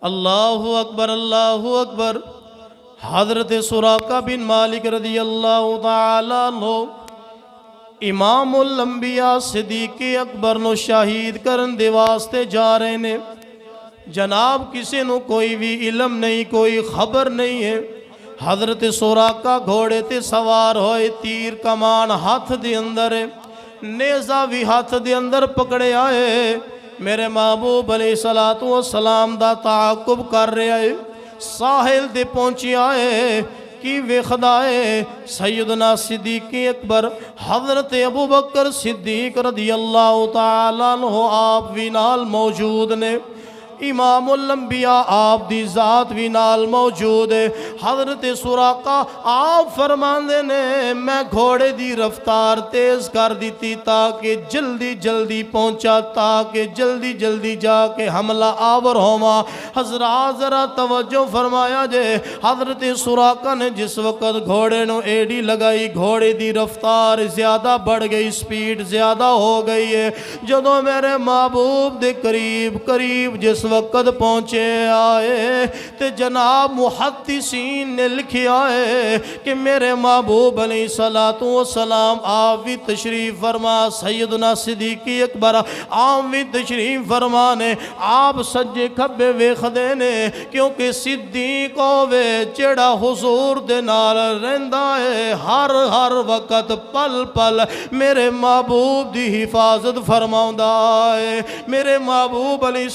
اللہ اکبر اللہ اکبر۔ حضرت سراقہ بن مالک رضی اللہ تعالیٰ عنہ امام الانبیاء صدیق اکبر نو شہید کرن دے واسطے جا رہے نے۔ جناب کسی نو کوئی بھی علم نہیں، کوئی خبر نہیں ہے۔ حضرت سراقہ گھوڑے تے سوار ہوئے، تیر کمان ہاتھ دے اندر ہے، نیزہ بھی ہاتھ دے اندر پکڑے آئے۔ میرے محبوب علیہ السلام دا تعاقب کر رہے آئے، ساحل دے پہنچی آئے کی ویخدائے سیدنا صدیق اکبر حضرت ابو بکر صدیق رضی اللہ تعالیٰ عنہ آپ بھی نال موجود نے، امام الانبیاء آپ دی ذات بھی نال موجود ہے۔ حضرت سراقہ آپ فرماندے نے میں گھوڑے دی رفتار تیز کر دیتی تاکہ جلدی جلدی پہنچا، تاکہ جلدی جلدی جا کے حملہ آور ہوا۔ حضرات ذرا توجہ فرمایا جے، حضرت سراقہ نے جس وقت گھوڑے نو ایڈی لگائی، گھوڑے دی رفتار زیادہ بڑھ گئی، سپیڈ زیادہ ہو گئی ہے۔ جدوں میرے محبوب دے قریب قریب جس وقت پہنچے آئے تے جناب محدثین نے لکھیا ہے کہ میرے محبوب علیہ السلام آپ بھی تشریف فرما، سیدنا صدیق اکبر آپ بھی تشریف فرمانے، آپ سجے کھبے ویکھ دینے، کیونکہ صدیق ہووے جڑا حضور دے نال رہندا ہے، ہر وقت پل پل میرے محبوب دی حفاظت فرماؤندا ہے۔ میرے محبوب علیہ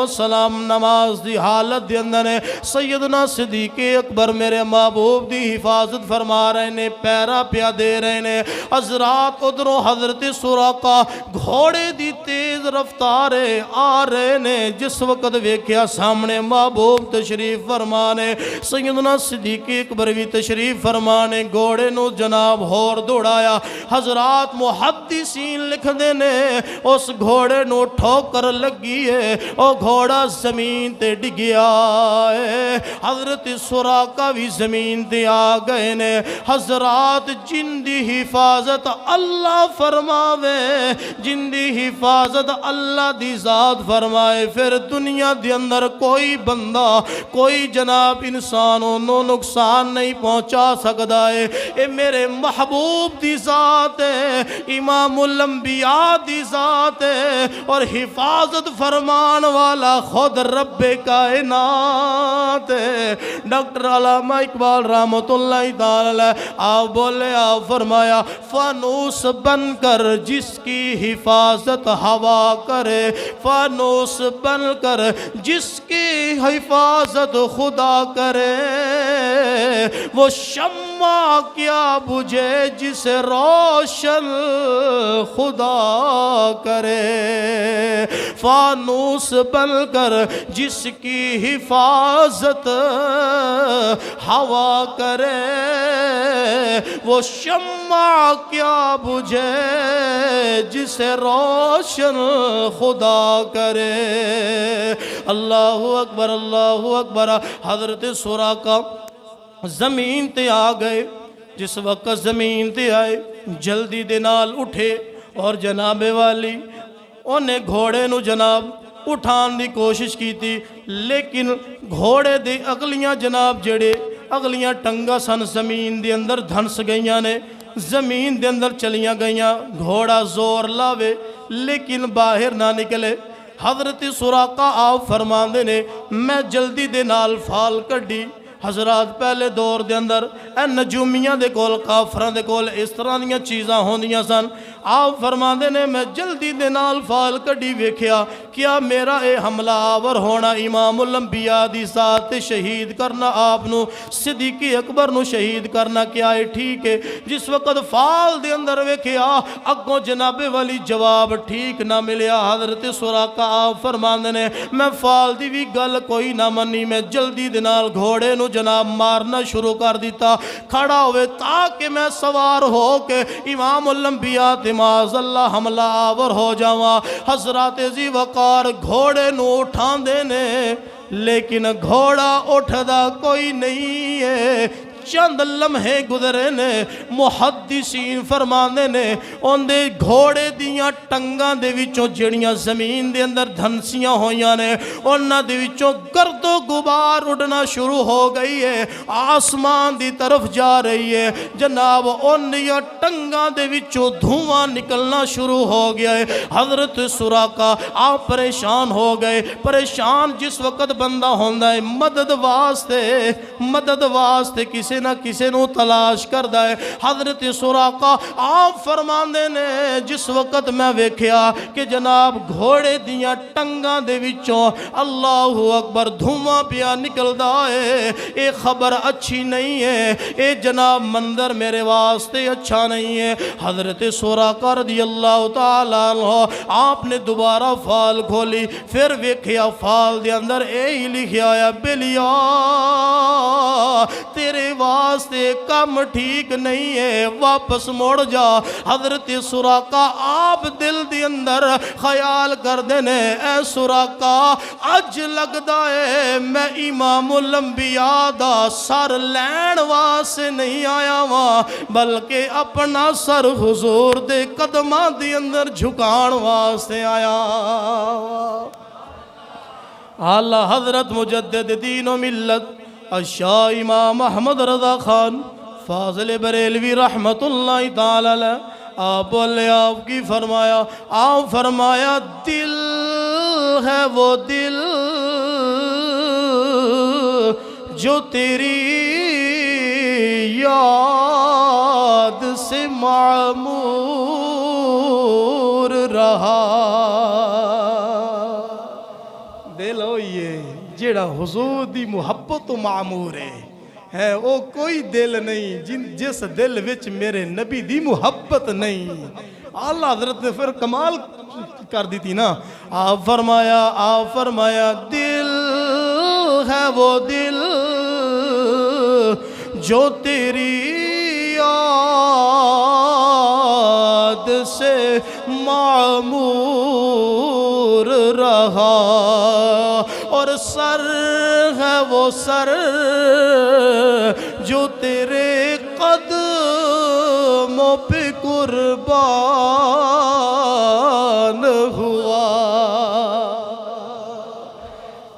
السلام نماز دی حالت دے اندر ہے، سیدنا صدیق اکبر میرے محبوب دی حفاظت فرما رہے نے، پیرا پیا دے رہے نے۔ حضرات ادھروں حضرت سراقہ گھوڑے دی تیز رفتارے آ رہے نے، جس وقت ویکھیا سامنے محبوب تشریف فرمانے، سیدنا صدیق اکبر بھی تشریف فرمانے، گھوڑے نو جناب ہور دوڑایا۔ حضرات محدثین لکھ دینے اس گھوڑے نو ٹھوکر لگی ہے، او گھوڑا زمین تے ڈگیا ہے، حضرت سراقہ بھی زمین تے آ گئے نے۔ حضرات جن دی حفاظت اللہ فرماوے، جن دی حفاظت اللہ دی ذات فرمائے، پھر دنیا دی اندر کوئی بندہ کوئی جناب انسان انہوں نقصان نہیں پہنچا سکتا ہے۔ اے میرے محبوب دی ذات ہے، امام الانبیاء دی ذات ہے، اور حفاظت فرمان والا خود رب کائنات ہے۔ ڈاکٹر علامہ اقبال رحمت اللہ تعالی آپ بولے، آپ فرمایا فانوس بن کر جس کی حفاظت ہوا کرے، فانوس بن کر جس کی حفاظت خدا کرے، وہ شمع کیا بجھے جسے روشن خدا کرے۔ فانوس بن کر جس کی حفاظت ہوا کرے، وہ شمع کیا بجھے جسے روشن خدا کرے۔ اللہ اکبر اللہ اکبر۔ حضرت سراقہ زمین تے آ گئے، جس وقت زمین تے آئے جلدی دے نال اٹھے، اور جناب والی انہیں گھوڑے نو جناب اٹھان دی کوشش کی تھی، لیکن گھوڑے دے اگلیاں جناب جڑے اگلیاں ٹنگا سن زمین دے اندر دھنس گئیاں نے، زمین دے اندر چلیاں گئیاں، گھوڑا زور لاوے لیکن باہر نہ نکلے۔ حضرت سراقہ آپ فرماندے نے میں جلدی دے نال فال کڈی۔ حضرات پہلے دور دے اندر اے نجومیاں دے کول، کافراں دے کول اس طرح دیاں چیزاں ہوندیاں سن۔ آپ فرماندے نے میں جلدی دے نال فال کڈی ویکھیا، کیا میرا اے حملہ آور ہونا امام الانبیاء دی ذات شہید کرنا، آپ نو صدیق اکبر نو شہید کرنا کیا ہے ٹھیک ہے؟ جس وقت فال دے اندر ویکھیا اگوں جناب والی جواب ٹھیک نہ ملیا، حضرت سراقہ آپ فرماندے نے میں فال دی بھی گل کوئی نہ منی، میں جلدی دے نال گھوڑے نو جناب مارنا شروع کر دیتا، کھڑا ہوئے تاکہ میں سوار ہو کے امام الانبیاء معاذ اللہ حملہ آور ہو جاواں۔ حضرات ذی وقار گھوڑے نو اٹھان دینے، لیکن گھوڑا اٹھدا کوئی نہیں ہے، چند لمحے گزرے نے محدثین فرماندے نے ان دے گھوڑے دیاں ٹنگاں دے وچوں جڑیاں زمین دے اندر دھنسیاں ہویاں نے انہاں دے وچوں گرد و غبار اڑنا شروع ہو گئی ہے آسمان دی طرف جا رہی ہے جناب انہاں ٹنگاں دے وچوں دھواں نکلنا شروع ہو گیا ہے حضرت سراقہ آپ پریشان ہو گئے پریشان جس وقت بندہ ہوندہ ہے مدد واسطے کسے نہ کسے نو تلاش کردہ ہے حضرت سراقہ آپ فرماندے نے جس وقت میں ویکھیا کہ جناب گھوڑے دیاں ٹنگاں دے وچوں اللہ اکبر دھواں پیا نکلدا ہے اے خبر اچھی نہیں ہے اے جناب منظر میرے واسطے اچھا نہیں ہے حضرت سراقہ رضی اللہ تعالیٰ عنہ آپ نے دوبارہ فال کھولی پھر ویکھیا فال دے اندر اے ہی لکھیا ہے بلیا تیرے واسطے کم ٹھیک نہیں ہے واپس موڑ جا حضرت سراقہ آپ دل دے اندر خیال کر دینے اے سراقہ اج لگدا ہے میں امام الانبیاء دا سر لین واسطے نہیں آیا ہاں بلکہ اپنا سر حضور دے قدماں دے اندر جھکان واسطے آیا اعلی حضرت مجدد دین و ملت الشاہ امام احمد رضا خان فاضل بریلوی رحمت اللہ تعالی علیہ آپ بولے آپ کی فرمایا آپ فرمایا دل ہے وہ دل جو تیری یاد سے معمور رہا دل ہوئیے جیڑا حضور دی محبت و معمور ہے او کوئی دل نہیں جس دل وچ میرے نبی دی محبت نہیں اللہ حضرت نے پھر کمال کر دی تھی نا آپ فرمایا دل ہے وہ دل جو تیری یاد سے معمور رہا اور سر ہے وہ سر جو تیرے قدموں پہ قربان ہوا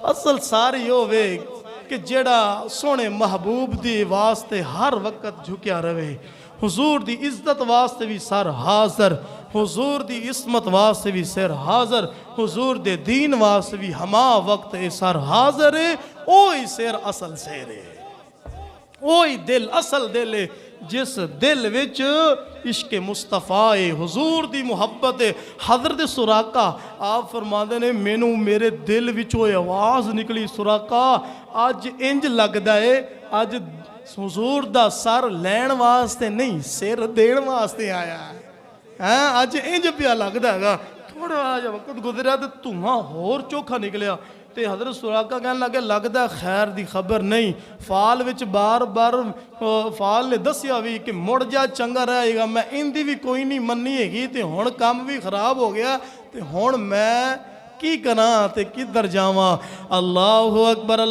اصل ساری ہوئے کہ جڑا سونے محبوب دی واسطے ہر وقت جھکیا رہے حضور دی عزت واسطے بھی سر حاضر حضور دی عصمت واسطے بھی سر حاضر حضور دے دین واسطے بھی ہما وقت سر حاضر ہے اوہی سر اصل سر ہے اوہی دل اصل دل ہے جس دل وچ عشق مصطفیٰ حضور دی محبت حضرت سراقہ آپ فرماندے نے مینوں میرے دل وچوں آواز نکلی سراقہ اج انج لگدا ہے اج حضور دا سر لین واسطے نہیں سر دین واسطے آیا ہے اج انج پیا لگدا ہے تھوڑا جا وقت گزریا تے دھواں ہور چوکھا نکلیا تے حضرت سراقہ کہنے لگے لگدا خیر دی خبر نہیں فال وچ بار بار فال نے دسیا بھی کہ مڑ جا چنگا رہے گا میں ان دی بھی کوئی نہیں مننی ہے گی تے ہون کام بھی خراب ہو گیا تے ہون میں کی کنا تے کدھر جاواں اللہ اکبر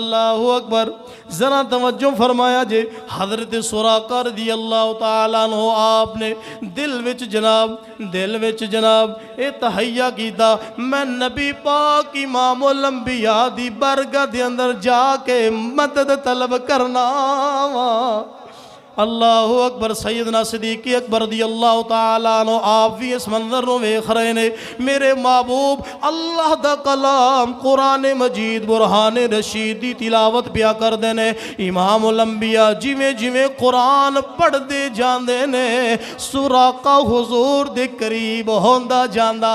ذرا توجہ فرمایا جے حضرت سراقہ رضی اللہ تعالیٰ عنہ آپ نے دل وچ جناب اے تحیہ کیتا میں نبی پاک امام الانبیاء دی برگاہ دے اندر جا کے مدد طلب کرنا اللہ اکبر سیدنا صدیق اکبر رضی اللہ تعالیٰ عنہ آپ بھی اس منظر نو ویکھ رہے نے میرے محبوب اللہ دا کلام قرآن مجید برہان رشید دی تلاوت پیا کر دینے امام الانبیاء جویں قرآن پڑھ دے جاندے نے سراقہ حضور دے قریب ہوندا جاندا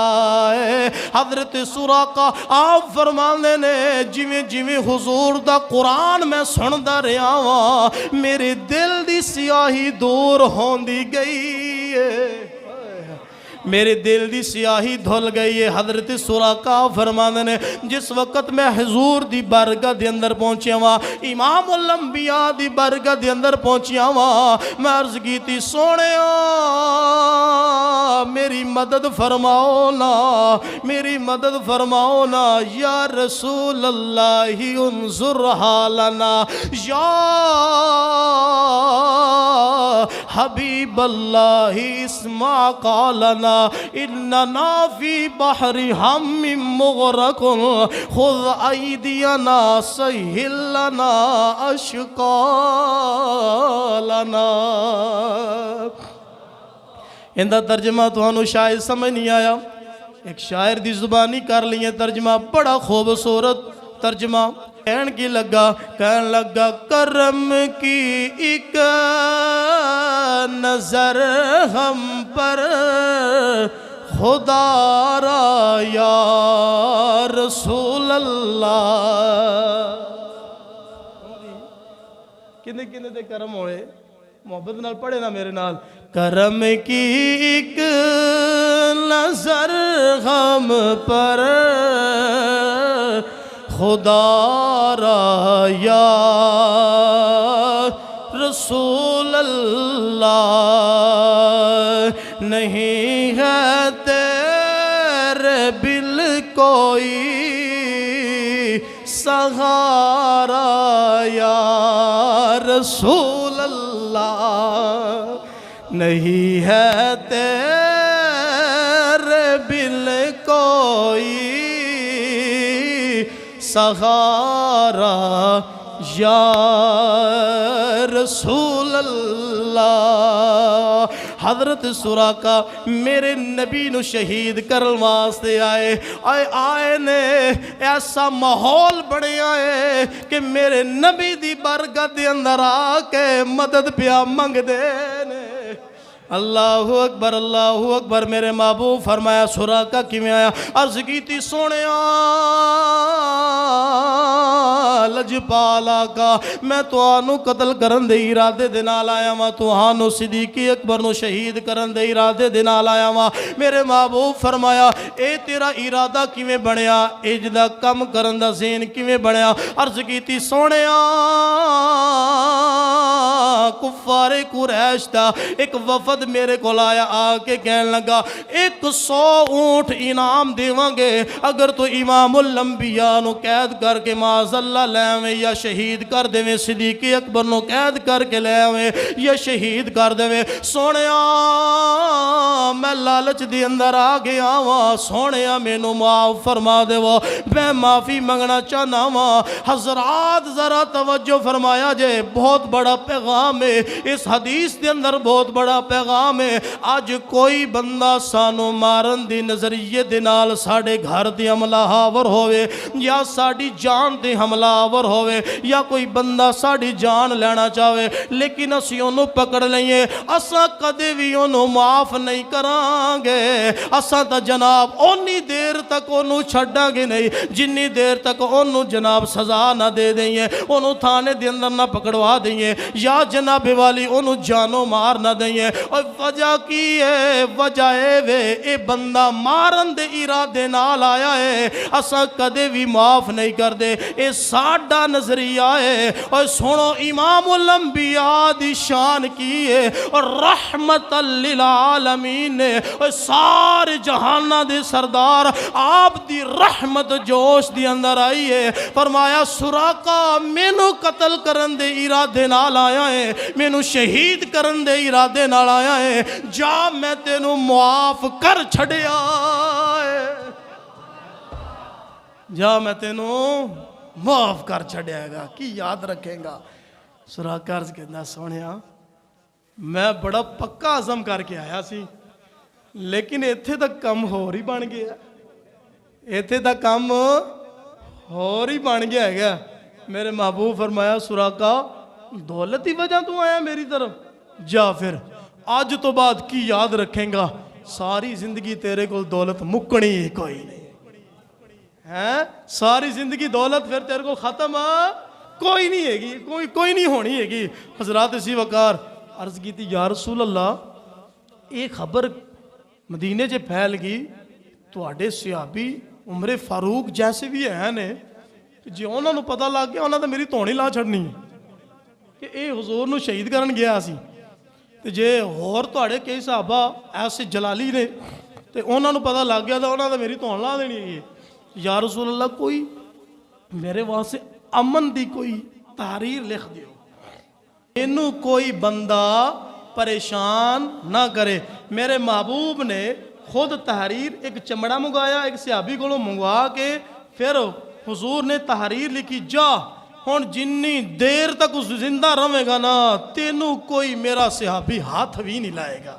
ہے حضرت سراقہ آپ فرماندے نے جویں حضور دا قرآن میں سندا رہا ہاں میرے دل دی سیاہی دور ہوندی گئی ہے میرے دل دی سیاہی دھل گئی ہے۔ حضرت سراقہ فرماندے نے جس وقت میں حضور دی بارگاہ دے اندر پہنچیا وا، امام الانبیاء دی بارگاہ دے اندر پہنچیا وا، میں عرض کیتی سونےا میری مدد فرماؤ نا، میری مدد فرماؤ نا، یا رسول اللہ انظر حالنا، یا حبیب اللہ اسمع قالنا، اننا فی بحر ہم مغرق خذ ایدینا سہل لنا اشقالنا۔ اندہ ترجمہ تو انہوں شاید سمجھ نہیں آیا، ایک شاعر دی زبانی کر لیے ترجمہ، بڑا خوبصورت ترجمہ کہن لگا کرم کی ایک نظر ہم پر خدا را یا رسول اللہ۔ کنے کنے دے کرم ہوئے، محبت نال پڑھے نا میرے نال، کرم کی ایک نظر ہم پر خدا را یا رسول اللہ، نہیں ہے تیرے بل کوئی سہارا یا رسول اللہ، نہیں ہے تیرے بل کوئی سہارا یا رسول اللہ۔ حضرت سراقہ میرے نبی نو شہید کرن واسطے آئے نے، ایسا ماحول بڑھیا ہے کہ میرے نبی دی برکت دے اندر آ کے مدد پیا منگ دے نے۔ اللہ اکبر اللہ اکبر۔ میرے محبوب فرمایا سراقہ کی میں آیا، عرض کی تھی سونےا لجپالا کا میں تو آنو قتل کرن دے ارادے دے نال آیا ماں، تو آنو صدیق اکبر نو شہید کرن دے ارادے دے نال آیا ماں۔ میرے محبوب فرمایا اے تیرا ارادہ کیویں بنیا، اے جدا کم کرن دا ذہن کیویں بنیا؟ عرض کی تھی سونےا کفار قریش دا ایک وفد میرے کو لایا، آ کے کہنے لگا 100 اونٹ انعام دیواں گے اگر تو امام الانبیاء نو قید کر کے معاذ اللہ لے آویں یا شہید کر دیویں، صدیق اکبر نو قید کر کے لے آویں یا شہید کر دیویں۔ سونےا میں لالچ دی اندر آ گیا وا، سونےا مینوں معاف فرما دے وہ، میں معافی منگنا چاہنا وا۔ حضرات ذرا توجہ فرمایا جے، بہت بڑا پیغام ہے اس حدیث دے اندر، بہت بڑا پیغام ہے۔ آج کوئی بندہ سانو مارن دی نظریے دے نال ساڑے گھر دی حملہ آور ہوئے یا ساڑی جان دی حملہ آور ہوئے یا کوئی بندہ ساڑی جان لینا چاہے، لیکن اسی انہوں پکڑ لئیے، اساں کدے بھی انہوں معاف نہیں کران گے۔ اساں تا جناب اونی دیر تک انہوں چھڑا گے نہیں جنی دیر تک انہوں جناب سزا نہ دے دیں، انہوں تھانے دے اندر نہ پکڑوا دیں یا جناب والی انہوں جانو مار نہ دیں۔ اور وجہ کی ہے، وجہ اے اے بندہ مارن دے ارادے نال آیا ہے، اساں کدے بھی معاف نہیں کر دے، اے ساڑھا نظریہ ہے۔ اور سنو امام الانبیاء دی شان کی ہے اور رحمت للعالمین نے، اور سارے جہانہ دے سردار آپ دی رحمت جوش دی اندر آئی ہے۔ فرمایا سراقہ مینو قتل کرن دے ارادے نال آیا ہے، مینو شہید کرن دے ارادے نال آیا ہے، جا میں تینوں معاف کر چھڑیا ہے، جا میں تینوں معاف کر چھڑیا گا۔ کی یاد رکھیں گا؟ سراقہ عرض کہنا سونیا میں بڑا پکا عزم کر کے آیا سی، لیکن ایتھے تک کم ہو رہی بن گیا، ایتھے تک کم ہو رہی بن گیا ہے۔ میرے محبوب فرمایا سراقہ دولت ہی وجہ تو آیا میری طرف، جا پھر آج تو بعد کی یاد رکھیں گا، ساری زندگی تیرے کو دولت مکڑی ہی کوئی نہیں ہے، ساری زندگی دولت پھر تیرے کو ختم کوئی نہیں ہے گی، کوئی نہیں ہونی ہے گی۔ حضرات اسی وقار عرض کی تھی یا رسول اللہ ایک خبر مدینے 'ਚ پھیل گئی ਤੁਹਾਡੇ صحابی عمر فاروق جیسے بھی ہیں نے ਜੇ ਉਹਨਾਂ ਨੂੰ ਪਤਾ ਲੱਗ ਗਿਆ ਉਹਨਾਂ ਤਾਂ ਮੇਰੀ ਧੌਣੀ ਲਾ ਛੱਡਣੀ ਕਿ ਇਹ ਹਜ਼ੂਰ ਨੂੰ ਸ਼ਹੀਦ ਕਰਨ ਗਿਆ ਸੀ ਤੇ ਜੇ ਹੋਰ ਤੁਹਾਡੇ ਕਈ ਸਹਾਬਾ ਐਸੇ ਜਲਾਲੀ ਨੇ ਤੇ ਉਹਨਾਂ ਨੂੰ ਪਤਾ ਲੱਗ ਗਿਆ ਤਾਂ ਉਹਨਾਂ ਦਾ ਮੇਰੀ ਧੌਣ ਲਾ ਦੇਣੀ ਹੈ یا رسول اللہ کوئی میرے واسطے امن دی کوئی تحریر لکھ دیو انہوں کوئی بندہ پریشان نہ کرے میرے محبوب نے خود تحریر ایک چمڑا منگایا ایک صحابی کو منگوا کے پھر حضور نے تحریر لکھی جا ہون جنی دیر تک اس زندہ رہے گا نا تینوں کوئی میرا صحابی ہاتھ بھی نہیں لائے گا